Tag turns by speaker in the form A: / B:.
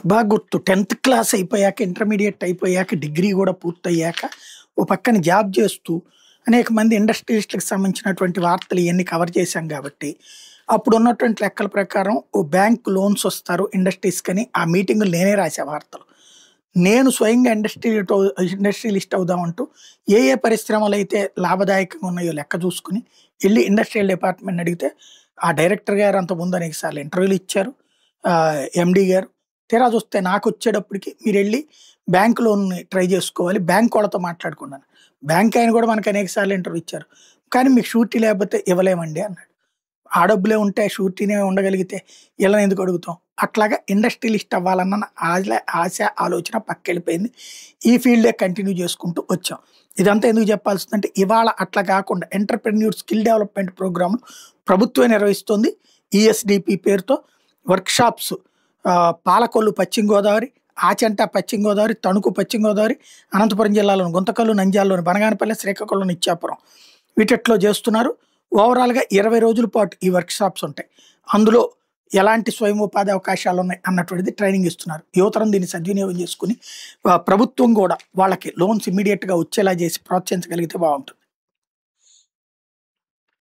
A: బాగా గుర్తు. 10థ్ క్లాస్ అయిపోయాక, ఇంటర్మీడియేట్ అయిపోయాక, డిగ్రీ గూడా పూర్తయ్యాక, ఓ పక్కన జాబ్ చేస్తూ అనేక మంది ఇండస్ట్రియలిస్ట్‌లకి సంబంధించినటువంటి వార్తలు ఇయన్నీ కవర్ చేశాం గాబట్టి, అప్పుడున్నటువంటి లెక్కల ప్రకారం ఓ బ్యాంక్ లోన్స్ వస్తారు ఇండస్ట్రీస్‌కని ఆ మీటింగులు నేనే రాసా వార్తలు. నేను స్వయంగా ఇండస్ట్రియలిస్ట్ అవుదామంటూ ఏ పరిశ్రమలైతే లాభదాయకంగా ఉన్నాయో లెక్క చూసుకొని, ఎళ్లి ఇండస్ట్రియల్ డిపార్ట్‌మెంట్‌ని అడిగితే, ఆ డైరెక్టర్ గారు అంతకుముందు అనేక సార్లు ఇంటర్వ్యూలు ఇచ్చారు. ఎండీ గారు. తీరా చూస్తే నాకొచ్చేటప్పటికి మీరెళ్లి బ్యాంక్ లోన్‌ని ట్రై చేసుకోవాలి. బ్యాంక్ వాళ్ళతో మాట్లాడుకున్నాను. బ్యాంక్ ఆయన కూడా మనకు అనేక సార్లు ఇంటర్వ్యూ ఇచ్చారు. కానీ మీకు షూరిటీ లేకపోతే ఇవ్వలేమండి అన్నాడు. ఆ డబ్బులే ఉంటే షూరిటీనే ఉండగలిగితే ఈళ్ళని ఎందుకు అడుగుతాం? అట్లాగా ఇండస్ట్రియలిస్ట్ అవ్వాలన్న ఆశ, ఆలోచన పక్కకెళ్ళిపోయింది. ఈ ఫీల్డే కంటిన్యూ చేసుకుంటూ వచ్చాం. ఇదంతా ఎందుకు చెప్పాల్సిందంటే ఇవాళ అట్లా కాకుండా ఎంటర్‌ప్రెన్యూర్ స్కిల్ డెవలప్‌మెంట్ ప్రోగ్రామ్‌లు ప్రభుత్వమే నిర్వహిస్తోంది. ఈఎస్‌డిపి పేరుతో వర్క్‌షాప్స్ పాలకొల్లు పశ్చిమ గోదావరి, ఆచంట పశ్చిమ గోదావరి, తణుకు పశ్చిమ గోదావరి, అనంతపురం జిల్లాలోని గుంతకల్లు, నంద్యాలలోని బనగానపల్లి, శ్రీకాకుళం, ఇచ్చాపురం వీటిట్లో చేస్తున్నారు. ఓవరాల్‌గా 20 రోజుల పాటు ఈ వర్క్‌షాప్స్ ఉంటాయి. అందులో ఎలాంటి స్వయం ఉపాధి అవకాశాలున్నాయి అన్నటువంటిది ట్రైనింగ్ ఇస్తున్నారు. యువతరం దీన్ని సద్వినియోగం చేసుకొని ప్రభుత్వం గూడా వాళ్ళకి లోన్స్ ఇమ్మీడియేట్‌గా వచ్చేలా చేసి ప్రోత్సహించగలిగితే బావుంటుంది.